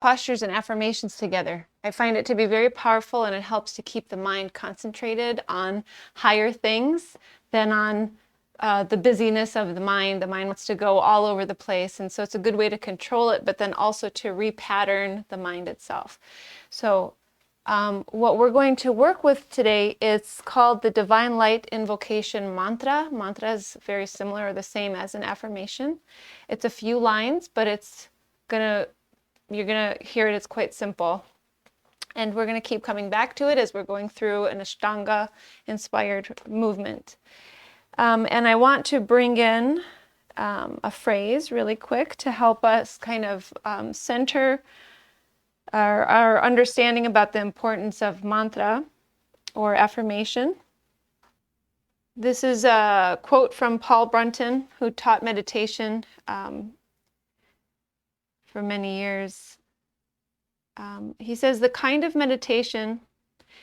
postures and affirmations together. I find it to be very powerful, and it helps to keep the mind concentrated on higher things than on the busyness of the mind. The mind wants to go all over the place, and so it's a good way to control it, but then also to repattern the mind itself. So what we're going to work with today is called the Divine Light Invocation Mantra. Mantra is very similar or the same as an affirmation. It's a few lines, but you're gonna hear it. It's quite simple. And we're gonna keep coming back to it as we're going through an Ashtanga-inspired movement. And I want to bring in a phrase really quick to help us kind of center our understanding about the importance of mantra or affirmation. This is a quote from Paul Brunton, who taught meditation for many years. He says, "The kind of meditation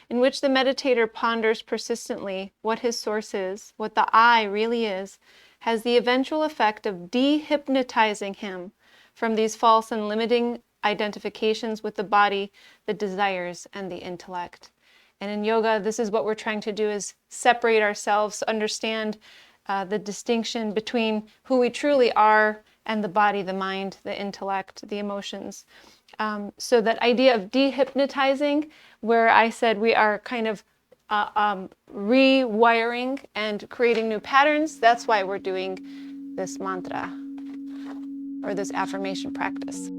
in which the meditator ponders persistently what his source is, what the I really is, has the eventual effect of dehypnotizing him from these false and limiting identifications with the body, the desires, and the intellect." And in yoga, this is what we're trying to do, is separate ourselves, understand the distinction between who we truly are and the body, the mind, the intellect, the emotions. So that idea of dehypnotizing, where I said we are kind of rewiring and creating new patterns, that's why we're doing this mantra or this affirmation practice.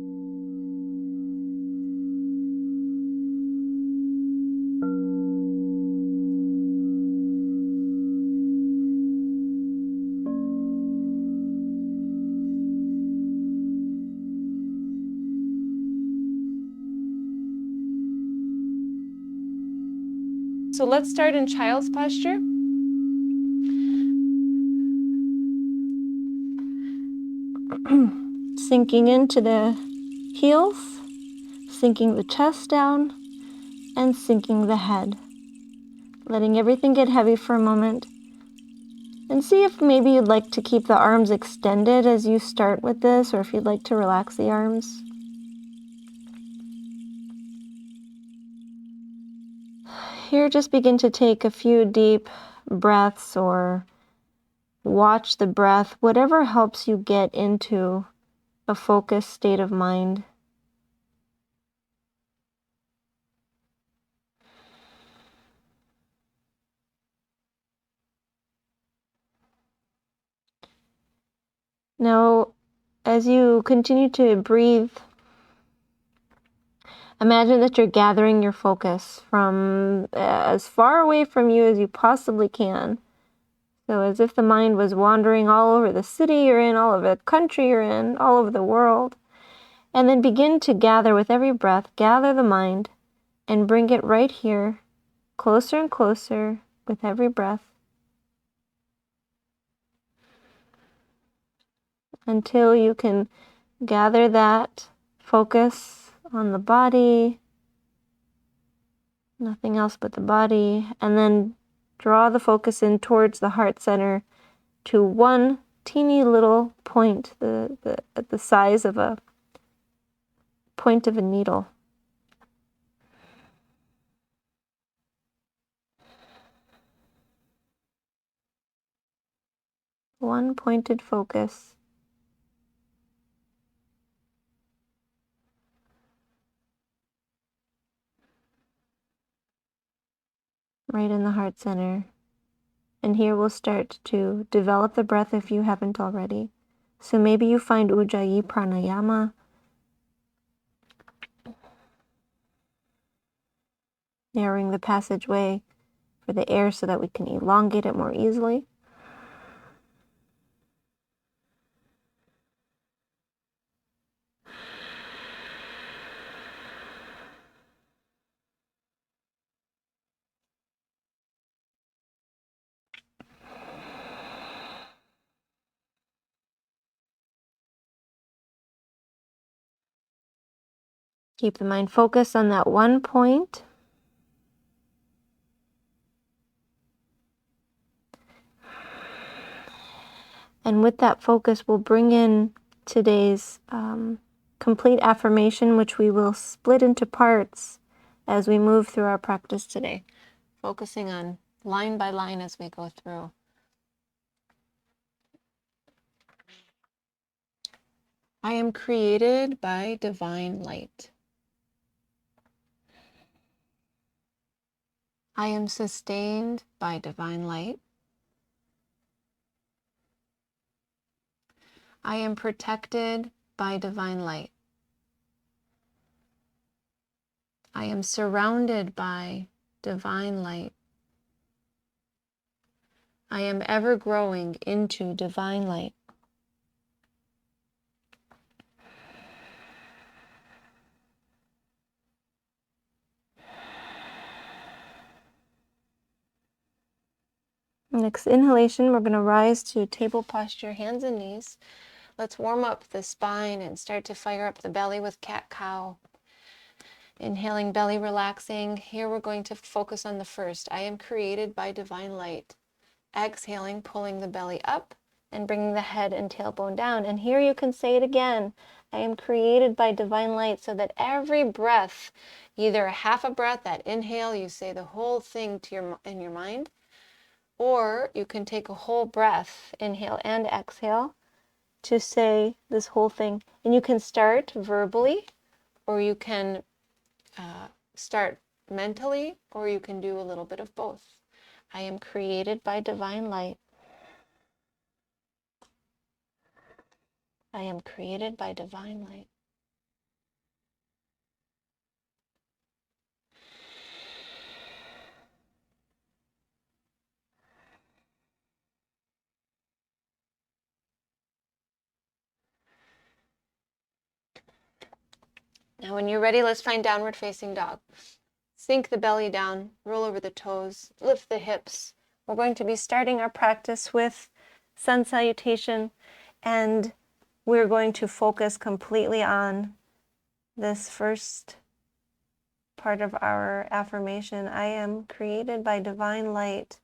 So let's start in child's posture. Sinking into the heels, sinking the chest down, and sinking the head. Letting everything get heavy for a moment. And see if maybe you'd like to keep the arms extended as you start with this, or if you'd like to relax the arms. Here, just begin to take a few deep breaths or watch the breath, whatever helps you get into a focused state of mind. Now, as you continue to breathe, imagine that you're gathering your focus from as far away from you as you possibly can. So as if the mind was wandering all over the city you're in, all over the country you're in, all over the world. And then begin to gather with every breath, gather the mind and bring it right here, closer and closer with every breath, until you can gather that focus on the body, nothing else but the body, and then draw the focus in towards the heart center to one teeny little point, at the size of a point of a needle. One pointed focus. Right in the heart center. And here we'll start to develop the breath if you haven't already. So maybe you find Ujjayi Pranayama. Narrowing the passageway for the air so that we can elongate it more easily. Keep the mind focused on that one point. And with that focus, we'll bring in today's complete affirmation, which we will split into parts as we move through our practice today, focusing on line by line as we go through. I am created by divine light. I am sustained by divine light. I am protected by divine light. I am surrounded by divine light. I am ever growing into divine light. Next inhalation, we're going to rise to table posture, hands and knees. Let's warm up the spine and start to fire up the belly with cat-cow. Inhaling, belly relaxing. Here we're going to focus on the first. I am created by divine light. Exhaling, pulling the belly up and bringing the head and tailbone down. And here you can say it again. I am created by divine light, so that every breath, either a half a breath, that inhale, you say the whole thing in your mind, or you can take a whole breath, inhale and exhale, to say this whole thing. And you can start verbally, or you can start mentally, or you can do a little bit of both. I am created by divine light. I am created by divine light. Now when you're ready, let's find downward facing dog. Sink the belly down, roll over the toes, lift the hips. We're going to be starting our practice with sun salutation, and we're going to focus completely on this first part of our affirmation. I am created by divine light.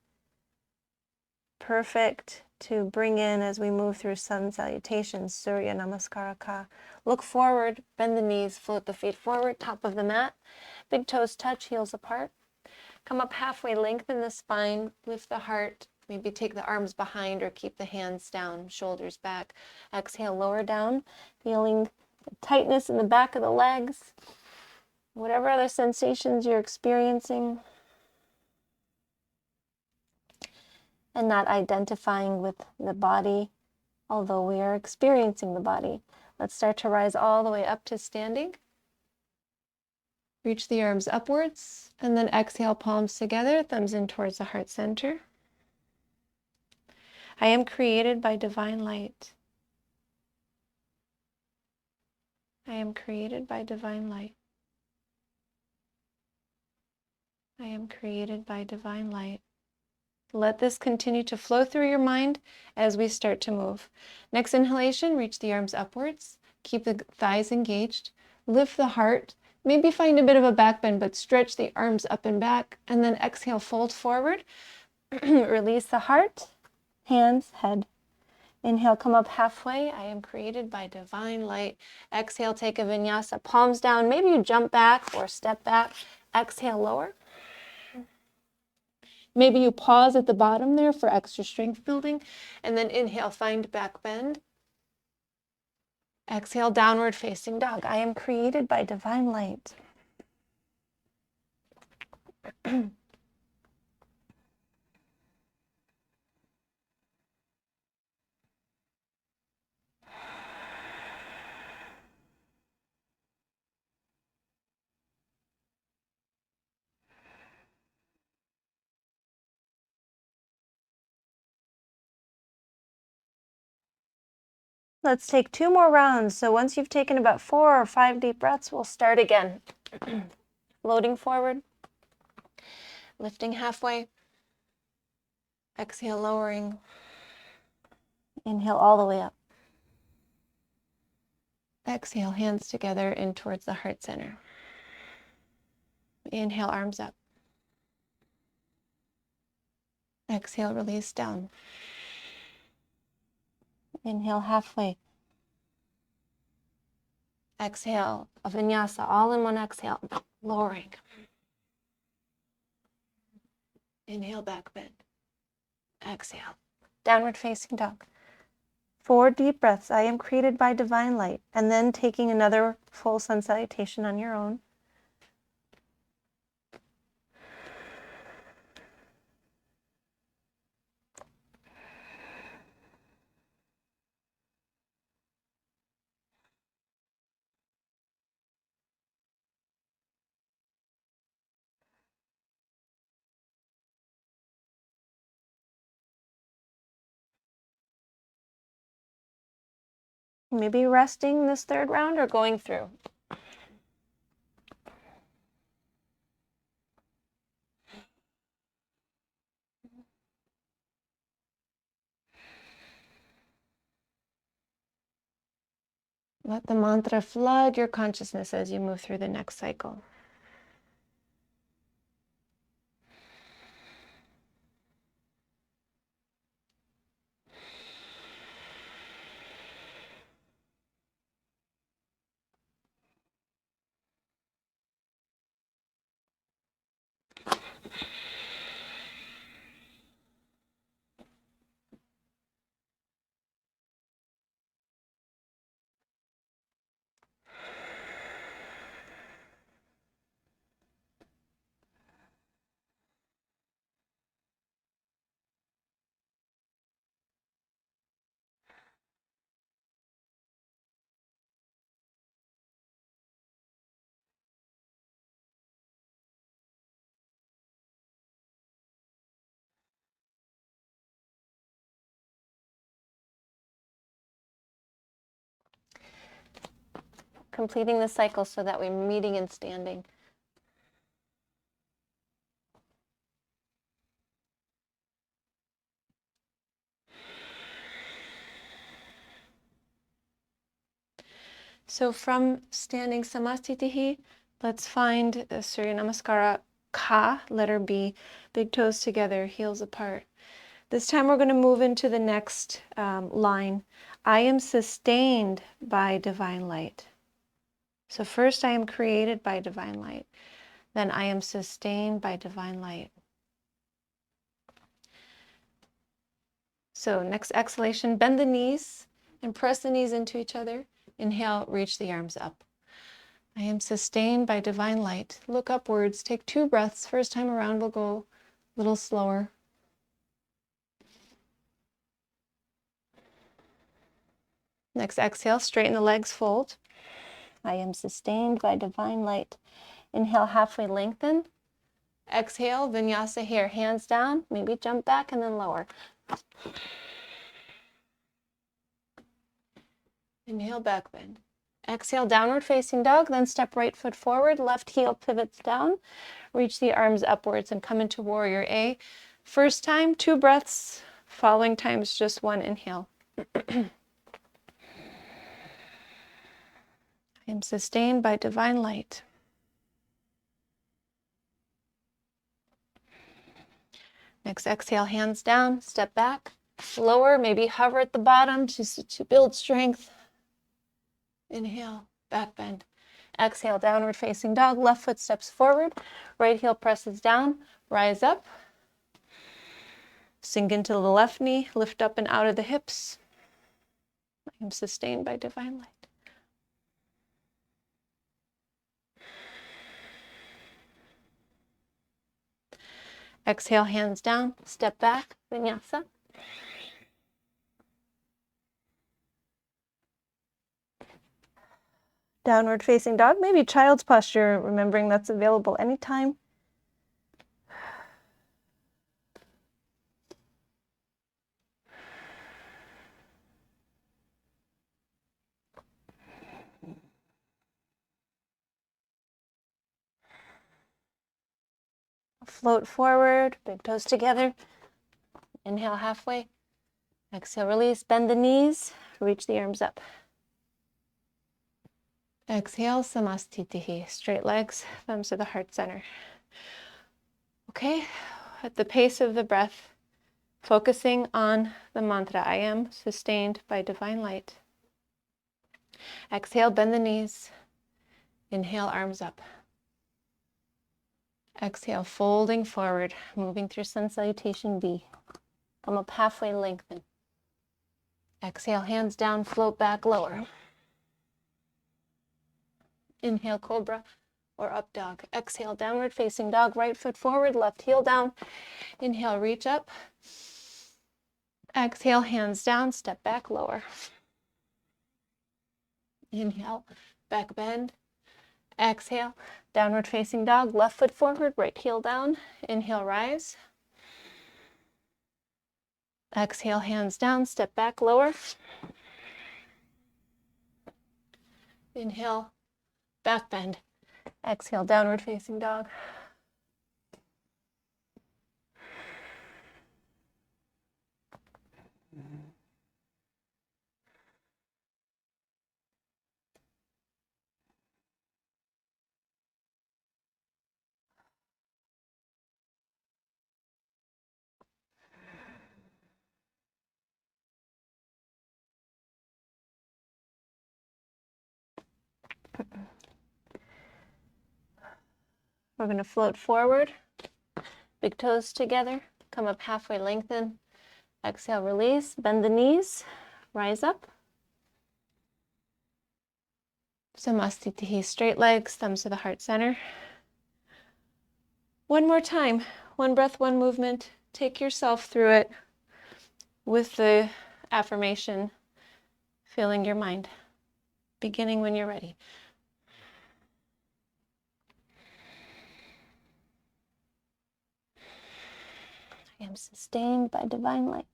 Perfect to bring in as we move through sun salutation, Surya Namaskara. Look forward, bend the knees, float the feet forward, top of the mat. Big toes touch, heels apart. Come up halfway, lengthen the spine, lift the heart. Maybe take the arms behind or keep the hands down, shoulders back. Exhale, lower down, feeling tightness in the back of the legs. Whatever other sensations you're experiencing. And not identifying with the body, although we are experiencing the body. Let's start to rise all the way up to standing. Reach the arms upwards, and then exhale, palms together, thumbs in towards the heart center. I am created by divine light. I am created by divine light. I am created by divine light. Let this continue to flow through your mind as we start to move. Next inhalation, reach the arms upwards. Keep the thighs engaged. Lift the heart. Maybe find a bit of a back bend, but stretch the arms up and back. And then exhale, fold forward. Release the heart, hands, head. Inhale, come up halfway. I am created by divine light. Exhale, take a vinyasa, palms down. Maybe you jump back or step back. Exhale, lower. Maybe you pause at the bottom there for extra strength building, and then inhale, find back bend. Exhale, downward facing dog. I am created by divine light. Let's take 2 more rounds. So once you've taken about 4 or 5 deep breaths, we'll start again. Floating forward, lifting halfway. Exhale, lowering. Inhale all the way up. Exhale, hands together in towards the heart center. Inhale, arms up. Exhale, release down. Inhale halfway. Exhale, a vinyasa, all in one exhale, lowering. Inhale, back bend. Exhale, downward facing dog. 4 deep breaths. I am created by divine light. And then taking another full sun salutation on your own. Maybe resting this third round or going through. Let the mantra flood your consciousness as you move through the next cycle. Completing the cycle so that we're meeting and standing. So from standing samastitihi, let's find the Surya Namaskara Ka, letter B, big toes together, heels apart. This time we're going to move into the next line. I am sustained by divine light. So first I am created by divine light. Then I am sustained by divine light. So next exhalation, bend the knees and press the knees into each other. Inhale, reach the arms up. I am sustained by divine light. Look upwards, take 2 breaths. First time around we'll go a little slower. Next exhale, straighten the legs, fold. I am sustained by divine light. Inhale, halfway lengthen. Exhale, vinyasa here, hands down, maybe jump back and then lower. Inhale, back bend. Exhale, downward facing dog, then step right foot forward, left heel pivots down, reach the arms upwards and come into warrior A. First time, 2 breaths, following times just 1 inhale. I am sustained by divine light. Next exhale, hands down, step back, lower, maybe hover at the bottom to build strength. Inhale, back bend. Exhale, downward facing dog, left foot steps forward, right heel presses down, rise up. Sink into the left knee, lift up and out of the hips. I am sustained by divine light. Exhale, hands down, step back, vinyasa. Downward facing dog, maybe child's posture, remembering that's available anytime. Float forward, big toes together. Inhale halfway. Exhale, release, bend the knees, reach the arms up. Exhale, samastitihi, straight legs, thumbs to the heart center. Okay, at the pace of the breath, focusing on the mantra, I am sustained by divine light. Exhale, bend the knees. Inhale, arms up. Exhale, folding forward, moving through Sun Salutation B. Come up halfway, lengthen. Exhale, hands down, float back, lower. Inhale, Cobra or Up Dog. Exhale, Downward Facing Dog, right foot forward, left heel down. Inhale, reach up. Exhale, hands down, step back, lower. Inhale, back bend. Exhale, Downward Facing Dog, left foot forward, right heel down. Inhale, rise. Exhale, hands down, step back, lower. Inhale, back bend. Exhale, Downward Facing Dog. We're going to float forward, big toes together, come up halfway, lengthen. Exhale, release, bend the knees, rise up. Samastitihi, straight legs, thumbs to the heart center. One more time, one breath, one movement. Take yourself through it with the affirmation, filling your mind, beginning when you're ready. I am sustained by divine light.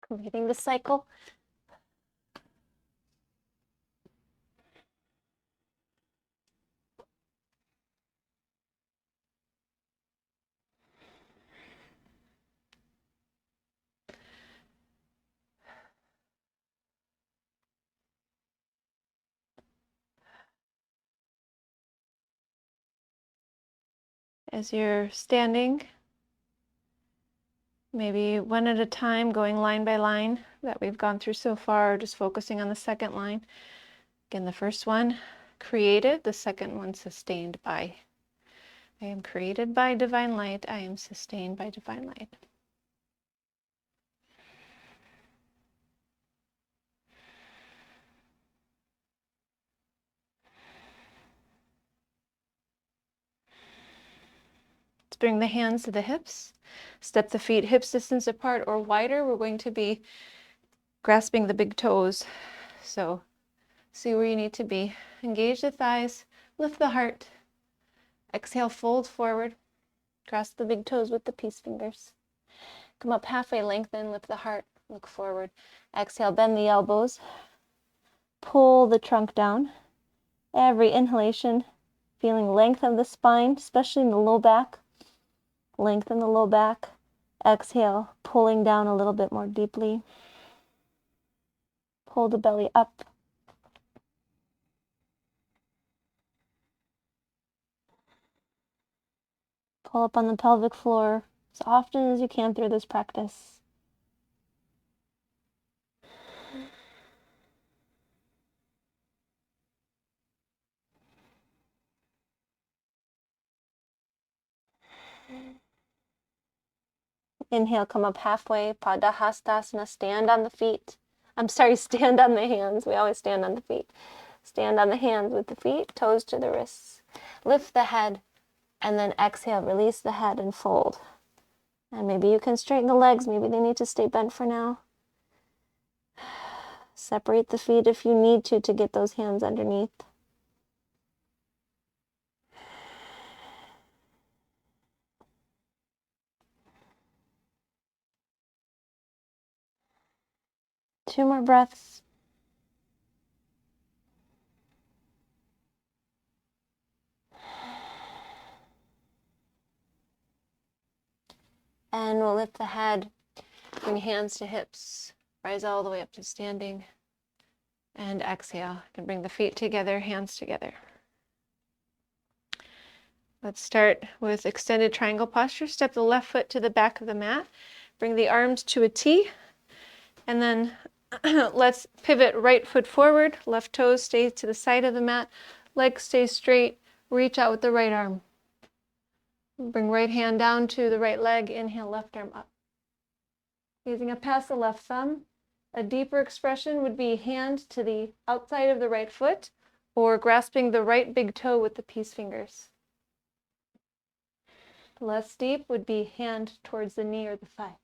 Completing the cycle. As you're standing, maybe one at a time, going line by line that we've gone through so far, just focusing on the second line. Again, the first one, created. The second one, sustained by. I am created by divine light. I am sustained by divine light. Let's bring the hands to the hips. Step the feet hips distance apart or wider. We're going to be grasping the big toes. So see where you need to be. Engage the thighs, lift the heart. Exhale, fold forward. Grasp the big toes with the peace fingers. Come up halfway, lengthen, lift the heart, look forward. Exhale, bend the elbows. Pull the trunk down. Every inhalation, feeling length of the spine, especially in the low back. Lengthen the low back. Exhale, pulling down a little bit more deeply. Pull the belly up. Pull up on the pelvic floor as often as you can through this practice. Inhale, come up halfway, Padahastasana, stand on the feet. I'm sorry, stand on the hands. We always stand on the feet. Stand on the hands with the feet, toes to the wrists. Lift the head, and then exhale, release the head and fold. And maybe you can straighten the legs. Maybe they need to stay bent for now. Separate the feet if you need to get those hands underneath. Two more breaths. And we'll lift the head, bring hands to hips, rise all the way up to standing, and exhale. You can bring the feet together, hands together. Let's start with extended triangle posture. Step the left foot to the back of the mat. Bring the arms to a T, and then let's pivot right foot forward, left toes stay to the side of the mat, legs stay straight, reach out with the right arm. Bring right hand down to the right leg, inhale, left arm up. Gazing up past the left thumb, a deeper expression would be hand to the outside of the right foot or grasping the right big toe with the peace fingers. Less deep would be hand towards the knee or the thigh.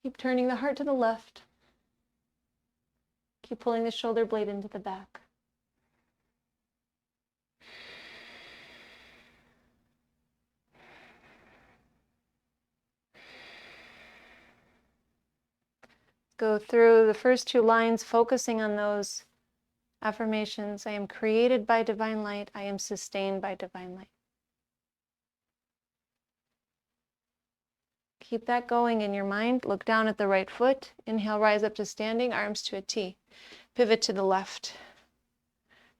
Keep turning the heart to the left. Keep pulling the shoulder blade into the back. Go through the first two lines, focusing on those affirmations. I am created by divine light. I am sustained by divine light. Keep that going in your mind. Look down at the right foot. Inhale, rise up to standing, arms to a T. Pivot to the left.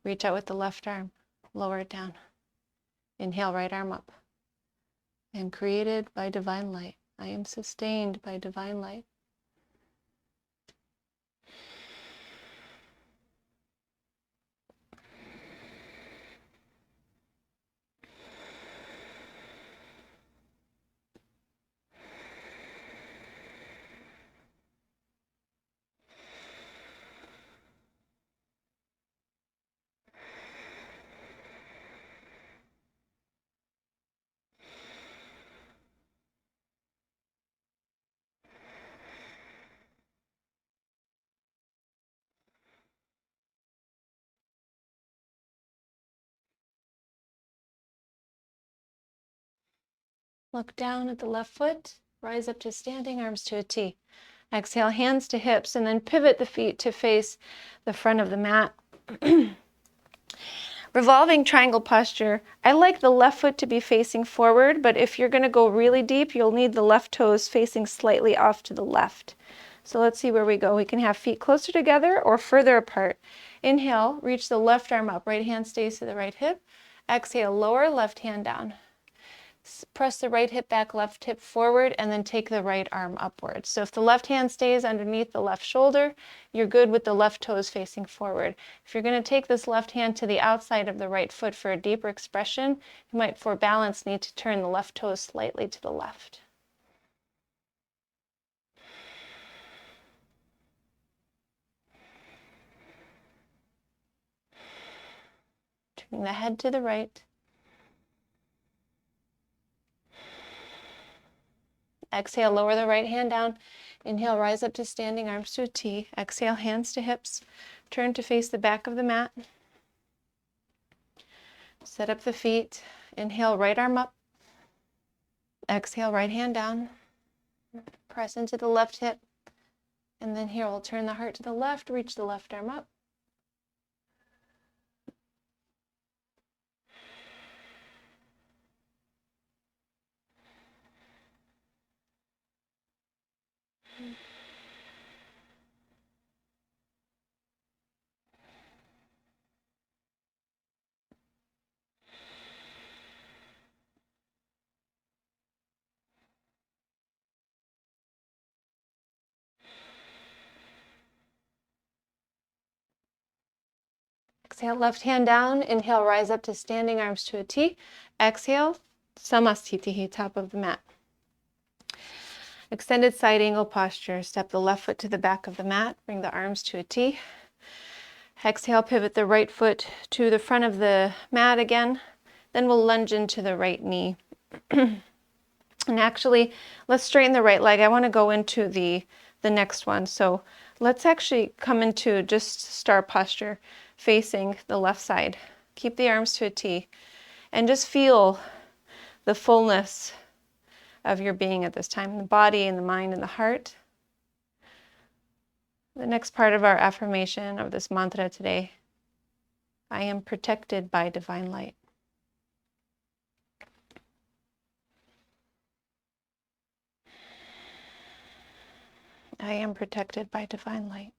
Reach out with the left arm. Lower it down. Inhale, right arm up. I am created by divine light. I am sustained by divine light. Look down at the left foot, rise up to standing, arms to a T. Exhale, hands to hips, and then pivot the feet to face the front of the mat. Revolving triangle posture. I like the left foot to be facing forward, but if you're going to go really deep, you'll need the left toes facing slightly off to the left. So let's see where we go. We can have feet closer together or further apart. Inhale, reach the left arm up. Right hand stays to the right hip. Exhale, lower, left hand down. Press the right hip back, left hip forward, and then take the right arm upwards. So if the left hand stays underneath the left shoulder, you're good with the left toes facing forward. If you're going to take this left hand to the outside of the right foot for a deeper expression, you might, for balance, need to turn the left toes slightly to the left. Turning the head to the right. Exhale, lower the right hand down. Inhale, rise up to standing, arms to a T. Exhale, hands to hips. Turn to face the back of the mat. Set up the feet. Inhale, right arm up. Exhale, right hand down. Press into the left hip. And then here, we'll turn the heart to the left, reach the left arm up. Exhale, left hand down. Inhale, rise up to standing, arms to a T. Exhale, Samastitihi, top of the mat. Extended side angle posture. Step the left foot to the back of the mat. Bring the arms to a T. Exhale, pivot the right foot to the front of the mat again. Then we'll lunge into the right knee. And actually, let's straighten the right leg. I want to go into the next one. So let's actually come into just star posture, facing the left side. Keep the arms to a T. And just feel the fullness of your being at this time, the body and the mind and the heart. The next part of our affirmation of this mantra today, I am protected by divine light. I am protected by divine light.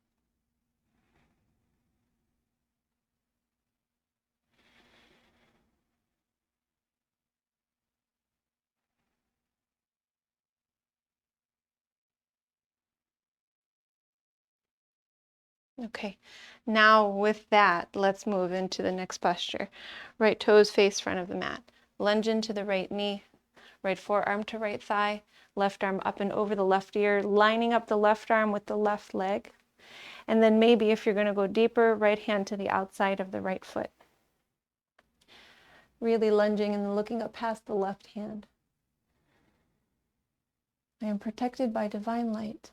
Okay, now with that, let's move into the next posture. Right toes face front of the mat. Lunge into the right knee, right forearm to right thigh, left arm up and over the left ear, lining up the left arm with the left leg. And then maybe if you're going to go deeper, right hand to the outside of the right foot. Really lunging and looking up past the left hand. I am protected by divine light.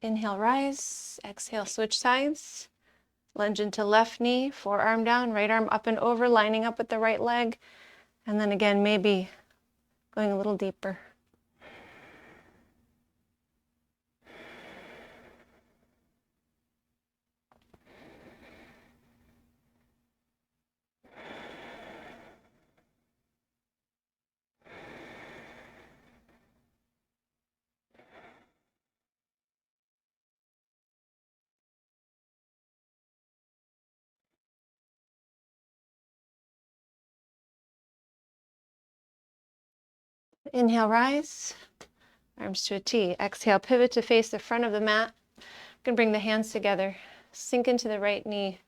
Inhale, rise. Exhale, switch sides. Lunge into left knee, forearm down, right arm up and over, lining up with the right leg. And then again, maybe going a little deeper. Inhale, rise. Arms to a T. Exhale, pivot to face the front of the mat. You can bring the hands together. Sink into the right knee.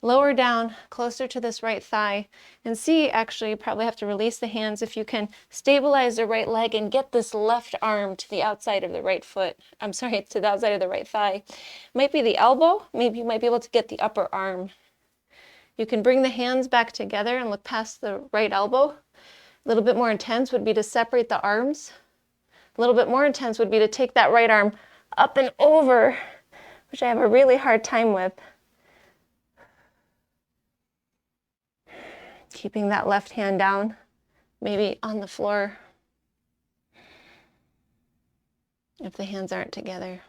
Lower down, closer to this right thigh. And see, actually, you probably have to release the hands if you can stabilize the right leg and get this left arm to the outside of the right foot. I'm sorry, to the outside of the right thigh. Might be the elbow. Maybe you might be able to get the upper arm. You can bring the hands back together and look past the right elbow. A little bit more intense would be to separate the arms. A little bit more intense would be to take that right arm up and over, which I have a really hard time with. Keeping that left hand down, maybe on the floor, if the hands aren't together.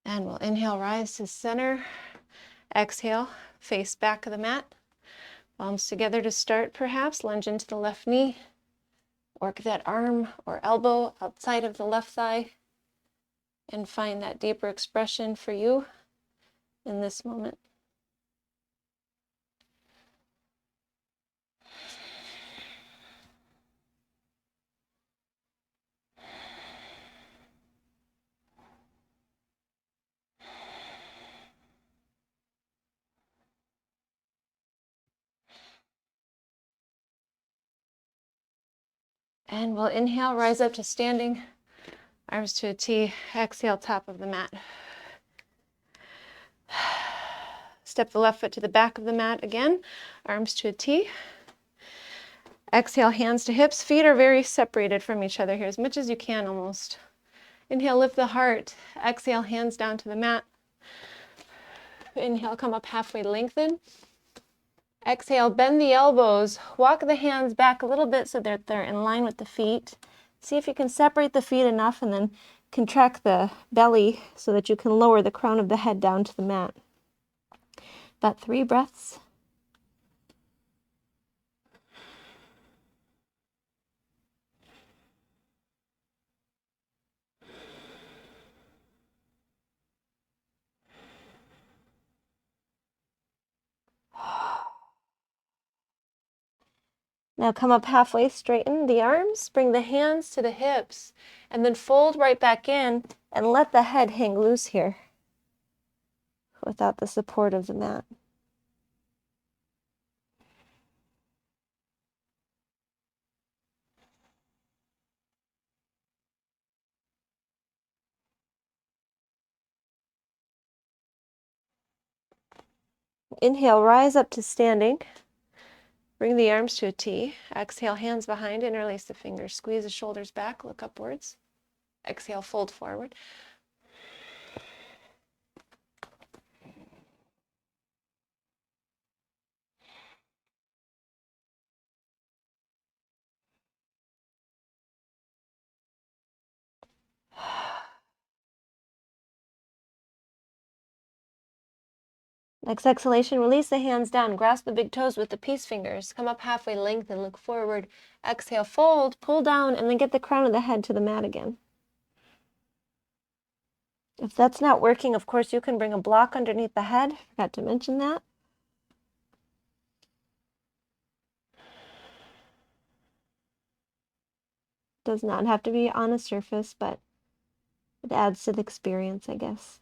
And we'll inhale, rise to center. Exhale, face back of the mat. Palms together to start perhaps. Lunge into the left knee. Work that arm or elbow outside of the left thigh. And find that deeper expression for you in this moment. And we'll inhale, rise up to standing, arms to a T, exhale, top of the mat. Step the left foot to the back of the mat again, arms to a T. Exhale, hands to hips. Feet are very separated from each other here, as much as you can almost. Inhale, lift the heart. Exhale, hands down to the mat. Inhale, come up halfway, lengthen. Exhale, bend the elbows, walk the hands back a little bit so that they're in line with the feet. See if you can separate the feet enough and then contract the belly so that you can lower the crown of the head down to the mat. About 3 breaths. Now come up halfway, straighten the arms, bring the hands to the hips, and then fold right back in and let the head hang loose here without the support of the mat. Inhale, rise up to standing. Bring the arms to a T. Exhale, hands behind, interlace the fingers. Squeeze the shoulders back, look upwards. Exhale, fold forward. Next exhalation, release the hands down. Grasp the big toes with the peace fingers. Come up halfway, lengthen, look forward. Exhale, fold, pull down, and then get the crown of the head to the mat again. If that's not working, of course, you can bring a block underneath the head. Forgot to mention that. Does not have to be on a surface, but it adds to the experience, I guess.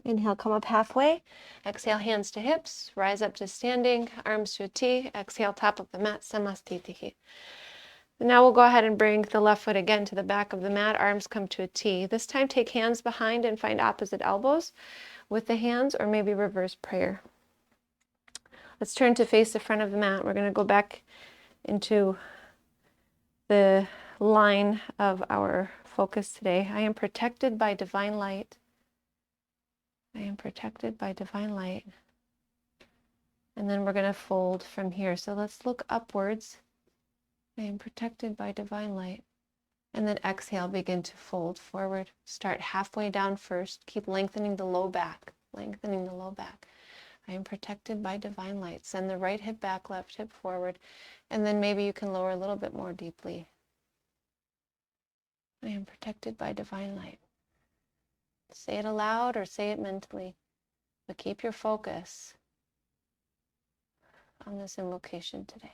Inhale, come up halfway. Exhale, hands to hips. Rise up to standing, arms to a T. Exhale, top of the mat, samastitihi. Now we'll go ahead and bring the left foot again to the back of the mat. Arms come to a T. This time take hands behind and find opposite elbows with the hands, or maybe reverse prayer. Let's turn to face the front of the mat. We're going to go back into the line of our focus today. I am protected by divine light. I am protected by divine light. And then we're going to fold from here. So let's look upwards. I am protected by divine light. And then exhale, begin to fold forward. Start halfway down first. Keep lengthening the low back. Lengthening the low back. I am protected by divine light. Send the right hip back, left hip forward. And then maybe you can lower a little bit more deeply. I am protected by divine light. Say it aloud or say it mentally, but keep your focus on this invocation today.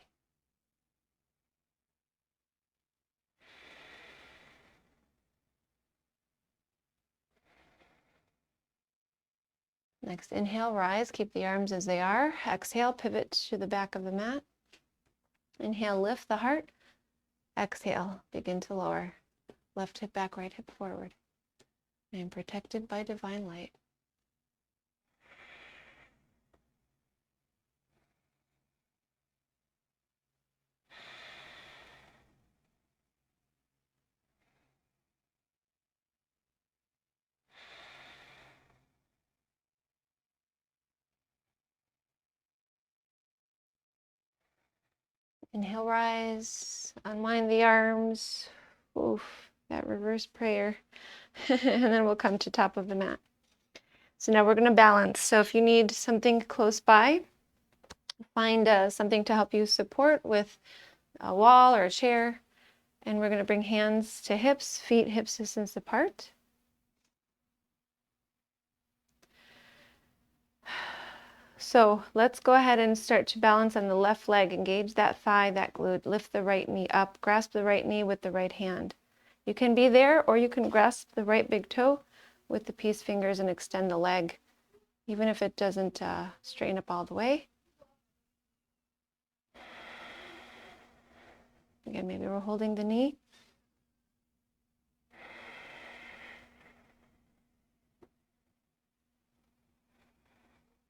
Next, inhale, rise, keep the arms as they are. Exhale, pivot to the back of the mat. Inhale, lift the heart. Exhale, begin to lower. Left hip back, right hip forward. I am protected by divine light. Inhale, rise, unwind the arms. Oof, that reverse prayer. And then we'll come to top of the mat. So now we're going to balance. So if you need something close by, find something to help you support with a wall or a chair. And we're going to bring hands to hips, feet hip distance apart. So let's go ahead and start to balance on the left leg. Engage that thigh, that glute. Lift the right knee up. Grasp the right knee with the right hand. You can be there, or you can grasp the right big toe with the peace fingers and extend the leg, even if it doesn't straighten up all the way. Again, maybe we're holding the knee.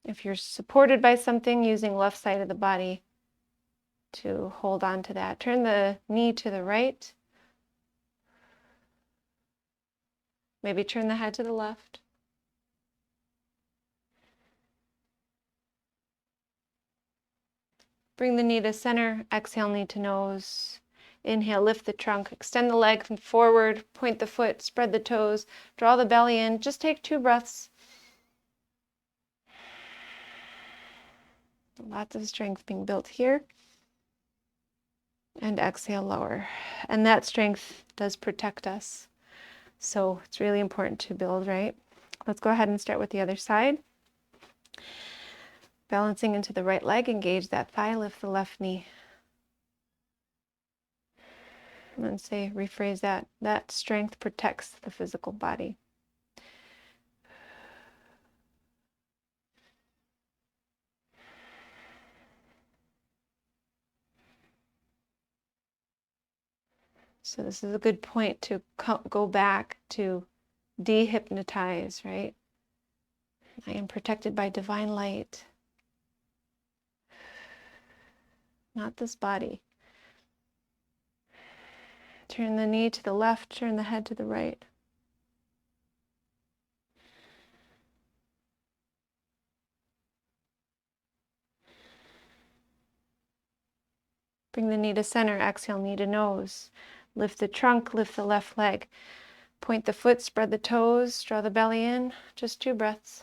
If you're supported by something, using left side of the body to hold on to that. Turn the knee to the right. Maybe turn the head to the left. Bring the knee to center. Exhale, knee to nose. Inhale, lift the trunk. Extend the leg forward. Point the foot. Spread the toes. Draw the belly in. Just take 2 breaths. Lots of strength being built here. And exhale, lower. And that strength does protect us. So it's really important to build, right? Let's go ahead and start with the other side. Balancing into the right leg, engage that thigh, lift the left knee. And then say, rephrase that. That strength protects the physical body. So this is a good point to go back to dehypnotize, right? I am protected by divine light, not this body. Turn the knee to the left, turn the head to the right. Bring the knee to center, exhale, knee to nose. Lift the trunk, lift the left leg. Point the foot, spread the toes, draw the belly in. Just 2 breaths.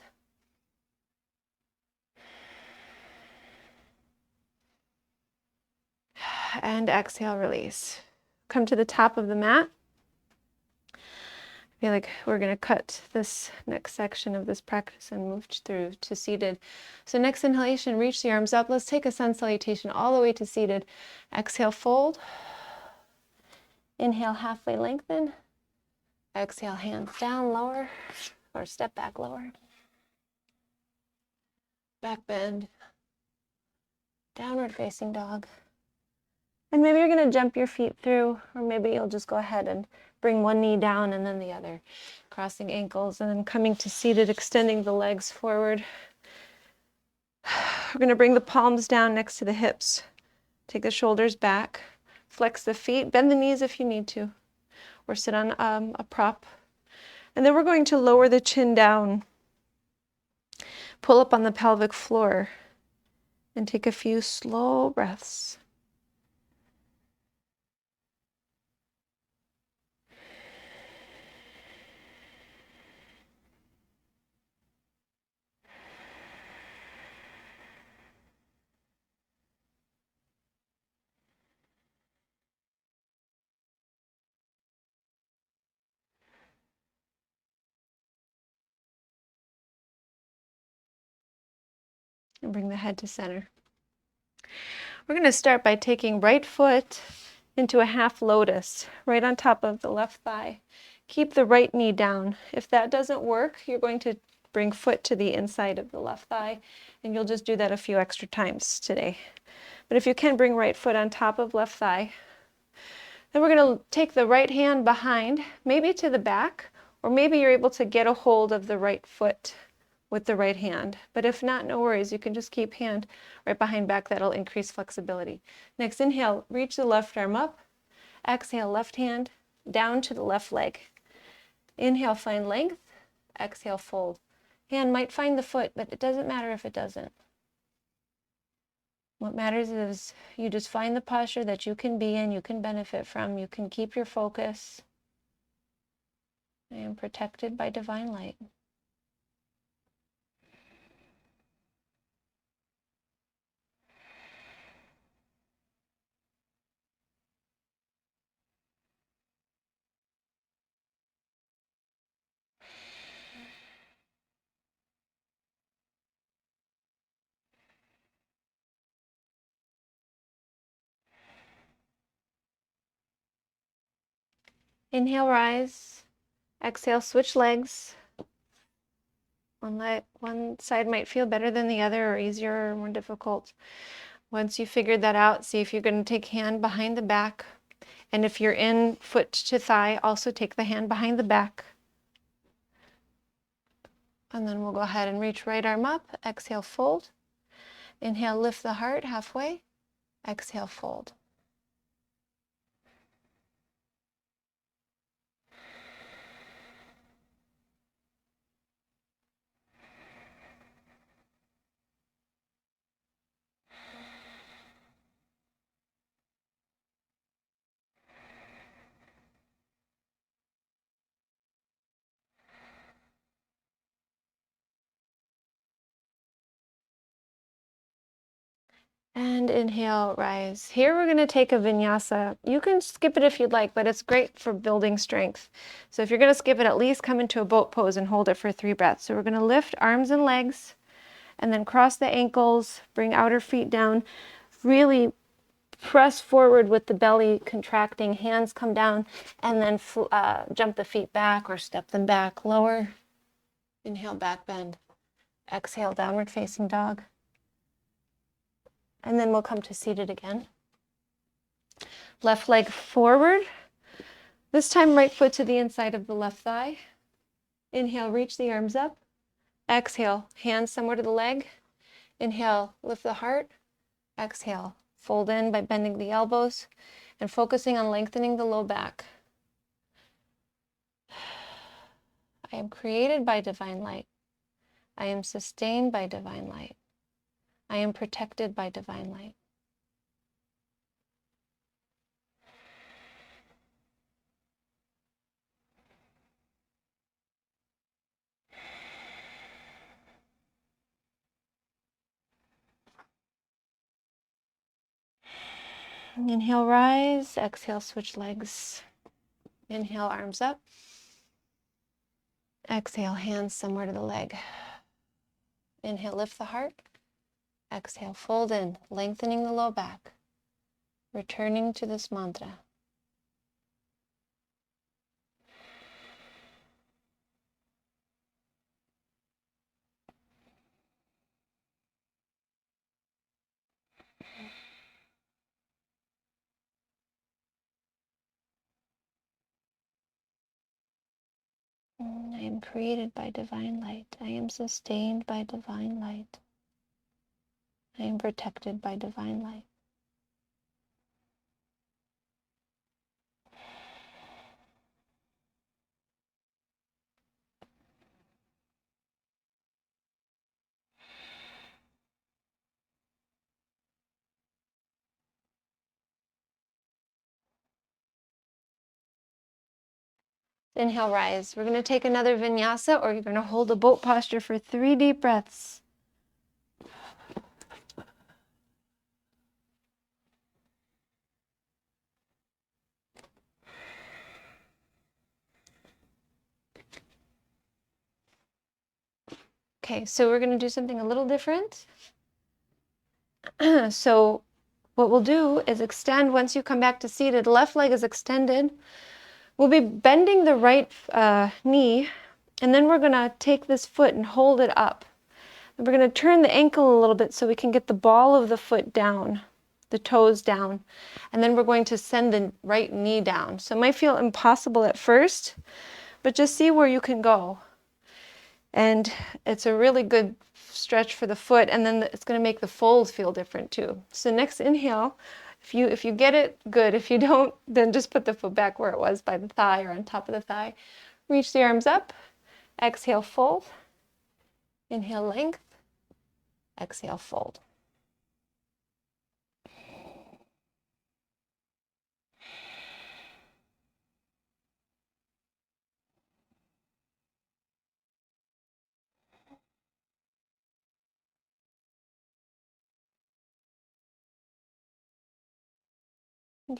And exhale, release. Come to the top of the mat. I feel like we're going to cut this next section of this practice and move through to seated. So next inhalation, reach the arms up. Let's take a sun salutation all the way to seated. Exhale, fold. Inhale, halfway lengthen. Exhale, hands down, lower, or step back, lower. Back bend. Downward facing dog. And maybe you're going to jump your feet through, or maybe you'll just go ahead and bring one knee down and then the other. Crossing ankles and then coming to seated, extending the legs forward. We're going to bring the palms down next to the hips. Take the shoulders back. Flex the feet. Bend the knees if you need to. Or sit on a prop. And then we're going to lower the chin down. Pull up on the pelvic floor. And take a few slow breaths. And bring the head to center. We're going to start by taking right foot into a half lotus, right on top of the left thigh. Keep the right knee down. If that doesn't work, you're going to bring foot to the inside of the left thigh, and you'll just do that a few extra times today. But if you can, bring right foot on top of left thigh. Then we're going to take the right hand behind, maybe to the back, or maybe you're able to get a hold of the right foot with the right hand. But if not, no worries. You can just keep hand right behind back. That'll increase flexibility. Next, inhale, reach the left arm up. Exhale, left hand down to the left leg. Inhale, find length. Exhale, fold. Hand might find the foot, but it doesn't matter if it doesn't. What matters is you just find the posture that you can be in, you can benefit from, you can keep your focus. I am protected by divine light. Inhale, rise. Exhale, switch legs. One side might feel better than the other, or easier or more difficult. Once you figured that out, see if you're going to take hand behind the back. And if you're in foot to thigh, also take the hand behind the back. And then we'll go ahead and reach right arm up. Exhale, fold. Inhale, lift the heart halfway. Exhale, fold. And inhale, rise. Here we're going to take a vinyasa. You can skip it if you'd like, but it's great for building strength. So if you're going to skip it, at least come into a boat pose and hold it for 3 breaths. So we're going to lift arms and legs. and then cross the ankles, bring outer feet down, really press forward with the belly contracting, hands come down, and then jump the feet back or step them back, lower. Inhale, back bend. Exhale, downward facing dog. And then we'll come to seated again. Left leg forward. This time, right foot to the inside of the left thigh. Inhale, reach the arms up. Exhale, hands somewhere to the leg. Inhale, lift the heart. Exhale, fold in by bending the elbows and focusing on lengthening the low back. I am created by divine light. I am sustained by divine light. I am protected by divine light. Inhale, rise. Exhale, switch legs. Inhale, arms up. Exhale, hands somewhere to the leg. Inhale, lift the heart. Exhale, fold in, lengthening the low back. Returning to this mantra. I am created by divine light. I am sustained by divine light. I am protected by divine light. Inhale, rise. We're going to take another vinyasa, or you're going to hold a boat posture for 3 deep breaths. Okay, so we're going to do something a little different. So what we'll do is extend. Once you come back to seated, left leg is extended. We'll be bending the right knee, and then we're going to take this foot and hold it up. And we're going to turn the ankle a little bit so we can get the ball of the foot down, the toes down. And then we're going to send the right knee down. So it might feel impossible at first, but just see where you can go. And it's a really good stretch for the foot, and then it's going to make the fold feel different too. So next inhale, if you get it, good. If you don't, then just put the foot back where it was, by the thigh or on top of the thigh. Reach the arms up. Exhale, fold. Inhale, length. Exhale, fold.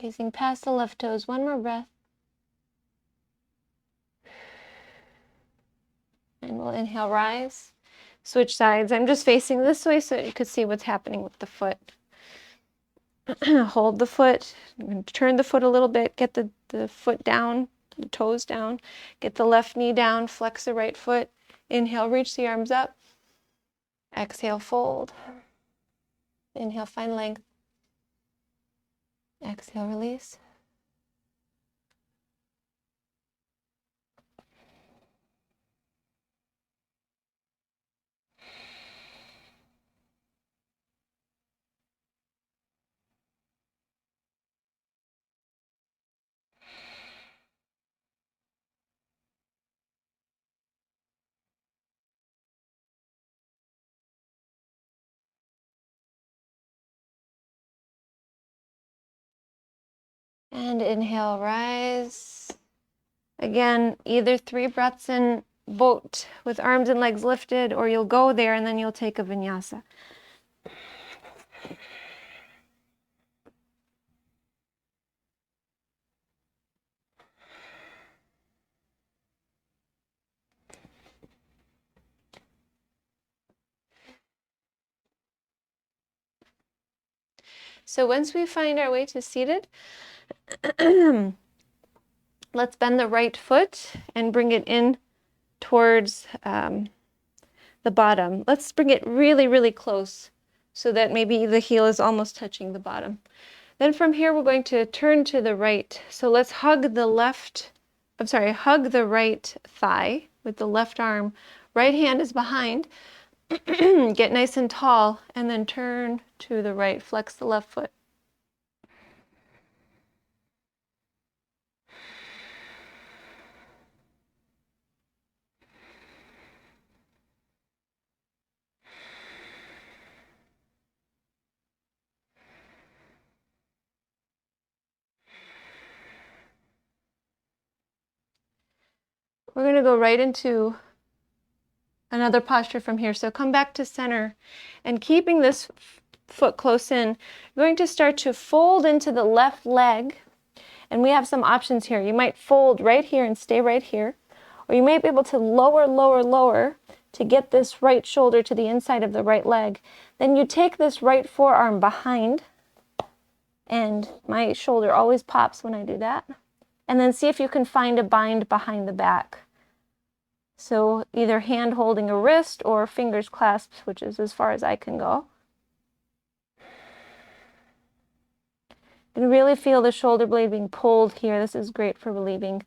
Gazing past the left toes, one more breath. And we'll inhale, rise. Switch sides. I'm just facing this way so you could see what's happening with the foot. Hold the foot, turn the foot a little bit, get the foot down, the toes down, get the left knee down, flex the right foot. Inhale, reach the arms up. Exhale, fold. Inhale, find length. Exhale, release. And inhale, rise. Again, either 3 breaths in boat with arms and legs lifted, or you'll go there and then you'll take a vinyasa. So once we find our way to seated, let's bend the right foot and bring it in towards the bottom. Let's bring it really, really close so that maybe the heel is almost touching the bottom. Then from here, we're going to turn to the right. So let's hug the right thigh with the left arm. Right hand is behind. Get nice and tall, and then turn to the right. Flex the left foot. We're going to go right into another posture from here. So come back to center, and keeping this foot close in, you're going to start to fold into the left leg. And we have some options here. You might fold right here and stay right here, or you may be able to lower, lower, lower to get this right shoulder to the inside of the right leg. Then you take this right forearm behind, and my shoulder always pops when I do that. And then see if you can find a bind behind the back. So either hand holding a wrist or fingers clasped, which is as far as I can go. You can really feel the shoulder blade being pulled here. This is great for relieving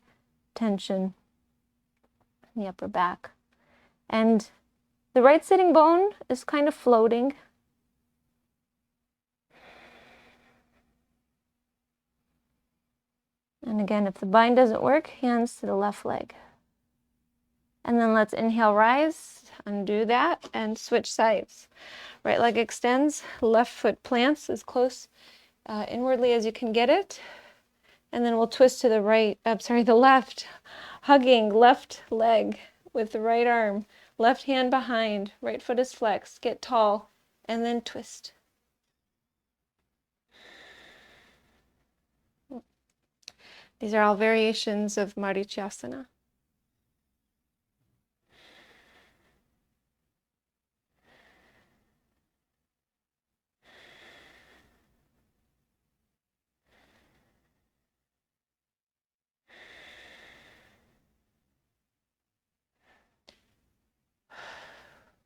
tension in the upper back. And the right sitting bone is kind of floating. And again, if the bind doesn't work, hands to the left leg. And then let's inhale, rise, undo that, and switch sides. Right leg extends, left foot plants as close inwardly as you can get it. And then we'll twist to the the left, hugging left leg with the right arm, left hand behind, right foot is flexed, get tall, and then twist. These are all variations of Marichyasana.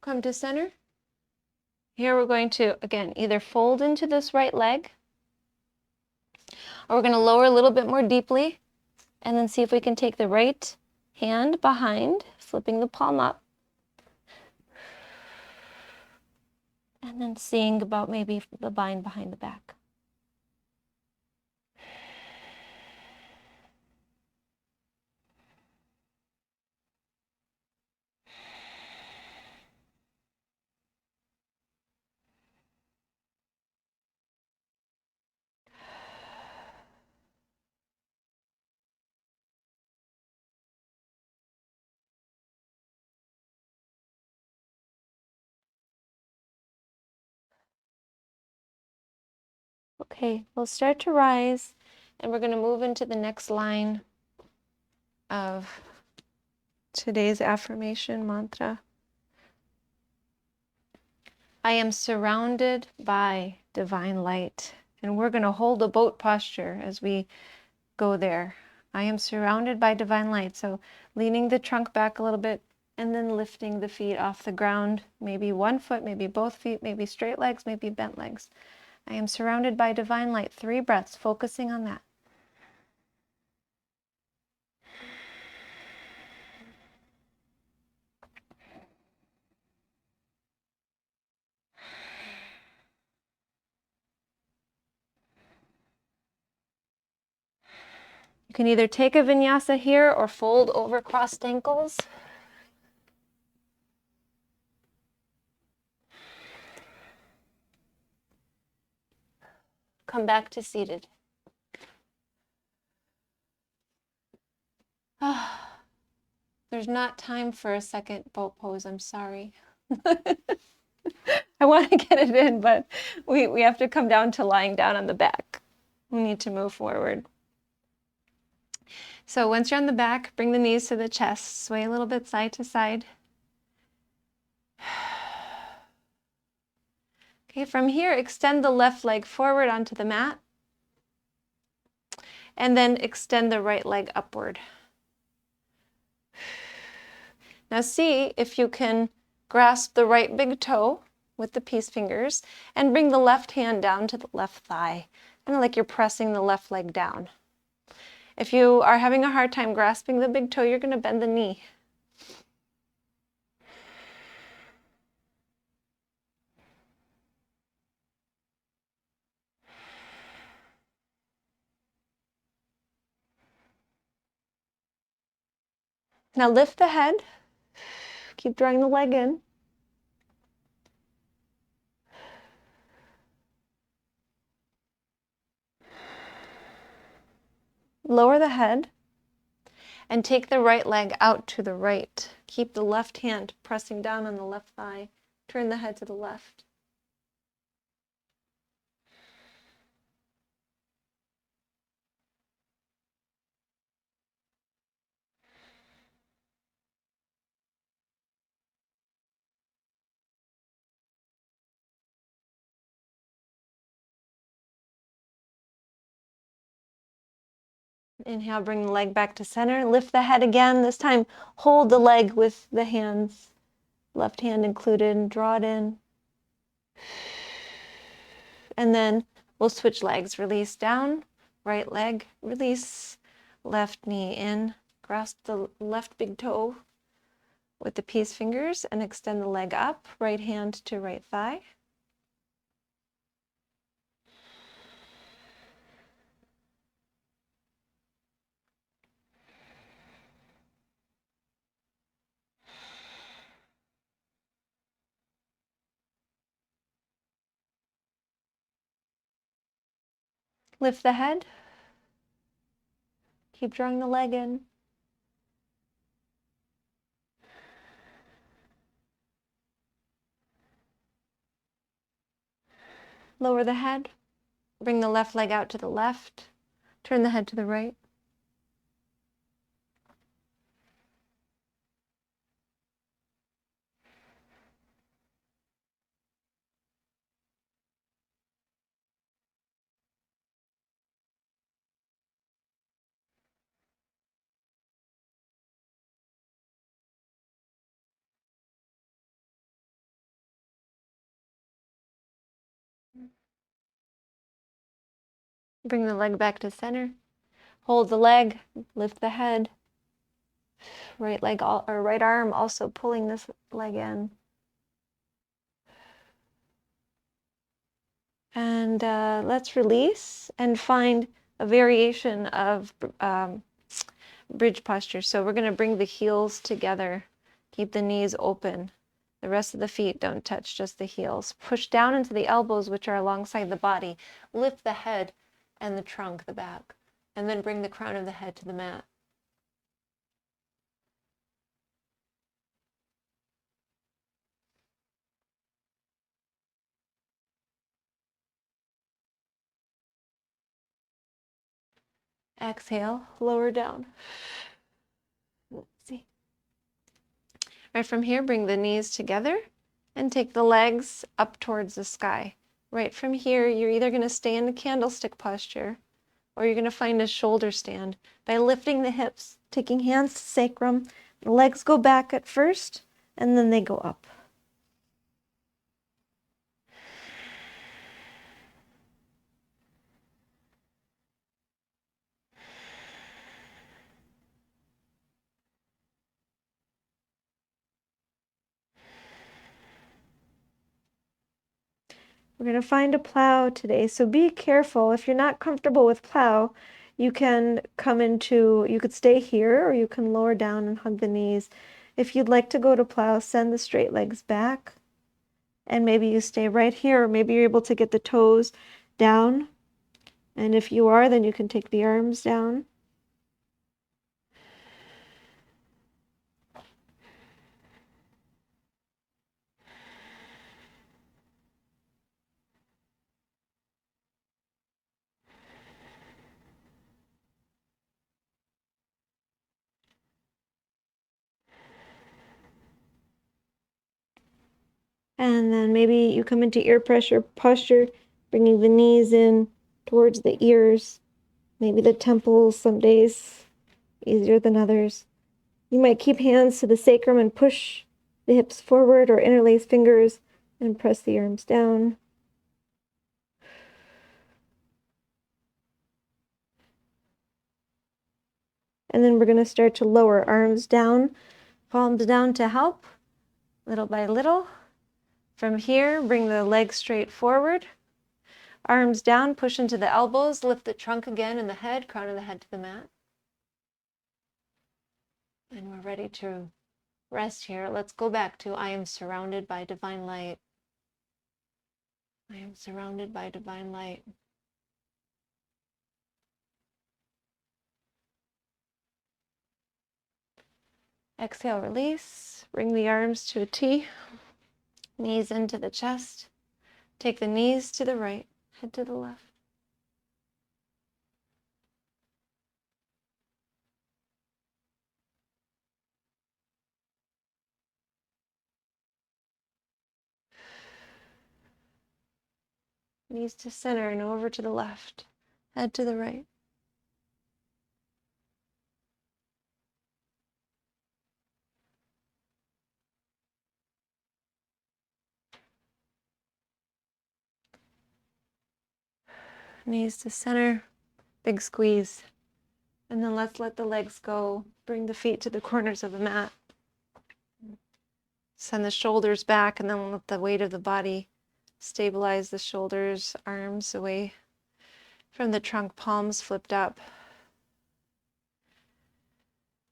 Come to center. Here we're going to, again, either fold into this right leg, or we're going to lower a little bit more deeply, and then see if we can take the right hand behind, flipping the palm up, and then seeing about maybe the bind behind the back. Okay, we'll start to rise, and we're going to move into the next line of today's affirmation mantra. I am surrounded by divine light. And we're going to hold a boat posture as we go there. I am surrounded by divine light. So leaning the trunk back a little bit, and then lifting the feet off the ground. Maybe one foot, maybe both feet, maybe straight legs, maybe bent legs. I am surrounded by divine light. 3 breaths, focusing on that. You can either take a vinyasa here or fold over crossed ankles. Come back to seated. There's not time for a second boat pose, I'm sorry. I want to get it in, but we have to come down to lying down on the back. We need to move forward. So once you're on the back, bring the knees to the chest, sway a little bit side to side. Okay, Okay, from here, extend the left leg forward onto the mat. And then extend the right leg upward. Now see if you can grasp the right big toe with the peace fingers and bring the left hand down to the left thigh, kind of like you're pressing the left leg down. If you are having a hard time grasping the big toe, you're going to bend the knee. Now lift the head. Keep drawing the leg in. Lower the head and take the right leg out to the right. Keep the left hand pressing down on the left thigh. Turn the head to the left. Inhale, bring the leg back to center. Lift the head again. This time, hold the leg with the hands, left hand included, and draw it in. And then we'll switch legs. Release down, right leg, release, left knee in. Grasp the left big toe with the peace fingers and extend the leg up, right hand to right thigh. Lift the head. Keep drawing the leg in. Lower the head. Bring the left leg out to the left. Turn the head to the right. Bring the leg back to center. Hold the leg, lift the head. Right leg or right arm also pulling this leg in. And let's release and find a variation of bridge posture. So we're going to bring the heels together. Keep the knees open. The rest of the feet don't touch, just the heels. Push down into the elbows, which are alongside the body. Lift the head and the trunk, the back. And then bring the crown of the head to the mat. Exhale, lower down. Let's see. Right from here, bring the knees together and take the legs up towards the sky. Right from here, you're either going to stay in the candlestick posture or you're going to find a shoulder stand by lifting the hips, taking hands to sacrum. The legs go back at first and then they go up. We're going to find a plow today, so be careful. If you're not comfortable with plow, you can you could stay here or you can lower down and hug the knees. If you'd like to go to plow, send the straight legs back and maybe you stay right here or maybe you're able to get the toes down. And if you are, then you can take the arms down. And then maybe you come into ear pressure posture, bringing the knees in towards the ears, maybe the temples some days easier than others. You might keep hands to the sacrum and push the hips forward, or interlace fingers and press the arms down. And then we're going to start to lower arms down, palms down to help, little by little. From here, bring the legs straight forward. Arms down, push into the elbows, lift the trunk again and the head, crown of the head to the mat. And we're ready to rest here. Let's go back to I am surrounded by divine light. I am surrounded by divine light. Exhale, release. Bring the arms to a T. Knees into the chest. Take the knees to the right, head to the left. Knees to center and over to the left, head to the right. Knees to center, big squeeze. And then let's let the legs go. Bring the feet to the corners of the mat. Send the shoulders back, and then let the weight of the body stabilize the shoulders, arms away from the trunk, palms flipped up.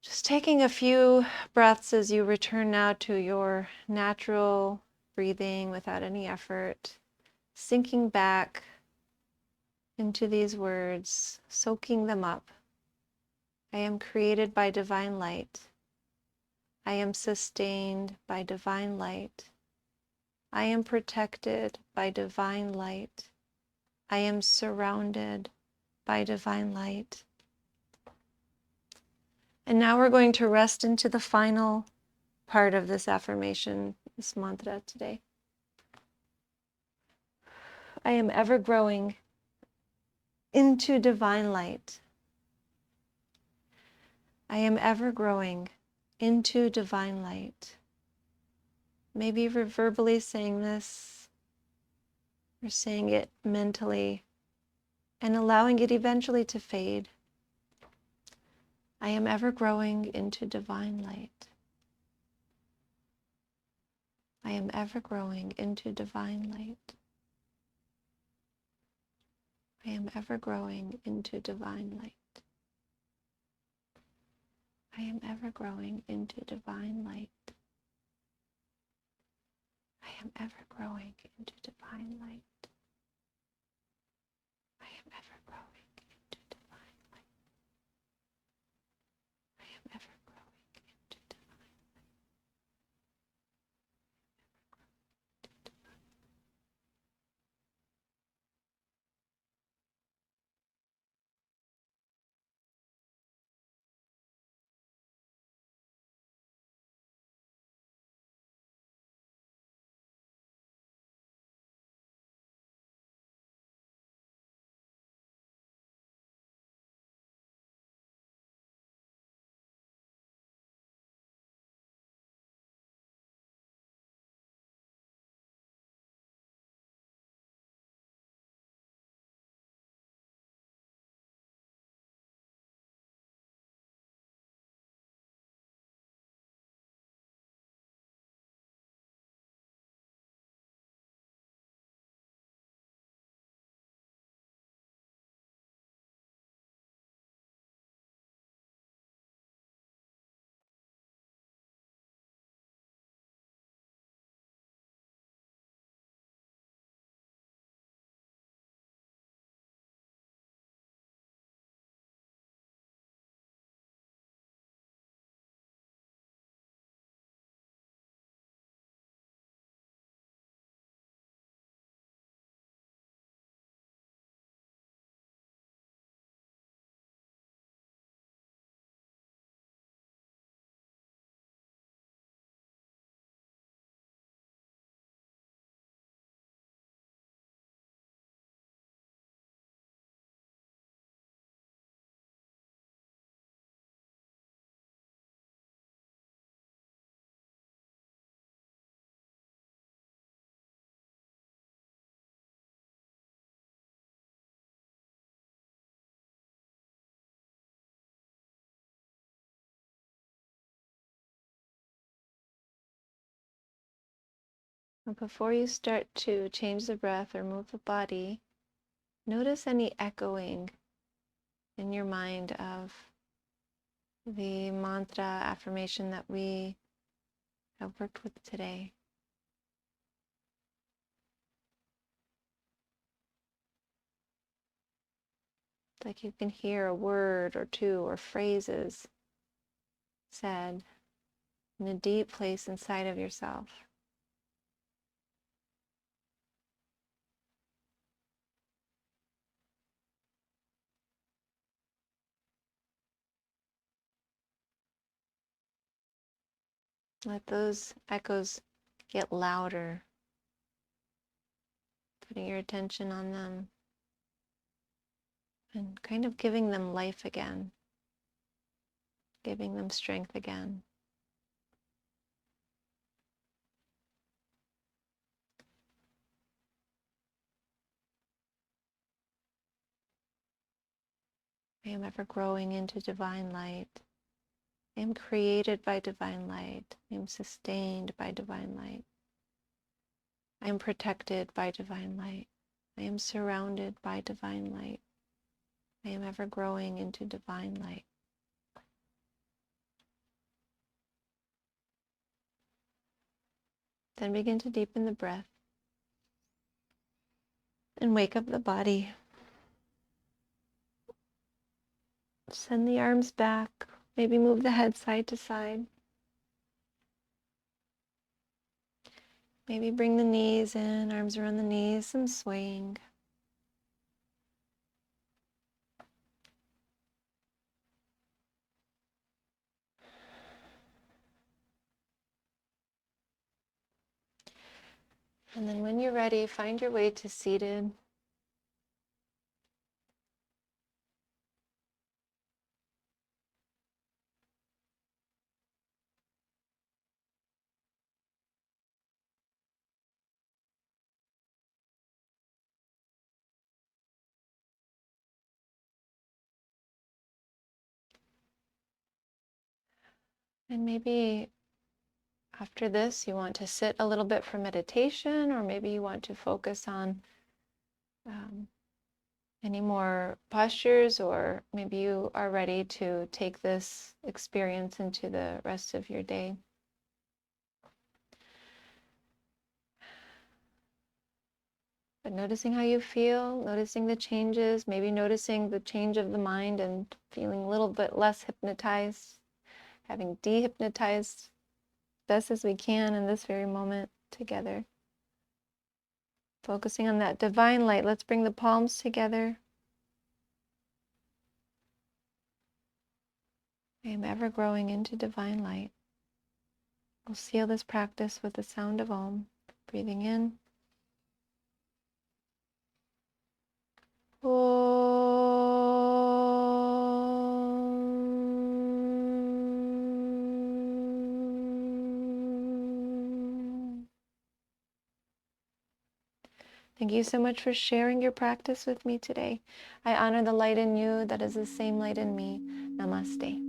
Just taking a few breaths as you return now to your natural breathing without any effort, sinking back into these words, soaking them up. I am created by divine light. I am sustained by divine light. I am protected by divine light. I am surrounded by divine light. And now we're going to rest into the final part of this affirmation, this mantra today. I am ever growing into divine light. I am ever growing into divine light. Maybe you're verbally saying this, or saying it mentally, and allowing it eventually to fade. I am ever growing into divine light. I am ever growing into divine light. I am ever growing into divine light. I am ever growing into divine light. I am ever growing into divine light. I am ever growing into divine light. I am ever Before you start to change the breath or move the body, notice any echoing in your mind of the mantra affirmation that we have worked with today. It's like you can hear a word or two or phrases said in a deep place inside of yourself. Let those echoes get louder, putting your attention on them and kind of giving them life again, giving them strength again. I am ever growing into divine light. I am created by divine light. I am sustained by divine light. I am protected by divine light. I am surrounded by divine light. I am ever growing into divine light. Then begin to deepen the breath and wake up the body. Send the arms back. Maybe move the head side to side. Maybe bring the knees in, arms around the knees, some swaying. And then when you're ready, find your way to seated. And maybe after this, you want to sit a little bit for meditation, or maybe you want to focus on any more postures, or maybe you are ready to take this experience into the rest of your day. But noticing how you feel, noticing the changes, maybe noticing the change of the mind and feeling a little bit less hypnotized, having dehypnotized best as we can in this very moment together. Focusing on that divine light. Let's bring the palms together. I am ever growing into divine light. We'll seal this practice with the sound of Om. Breathing in. Thank you so much for sharing your practice with me today. I honor the light in you that is the same light in me. Namaste.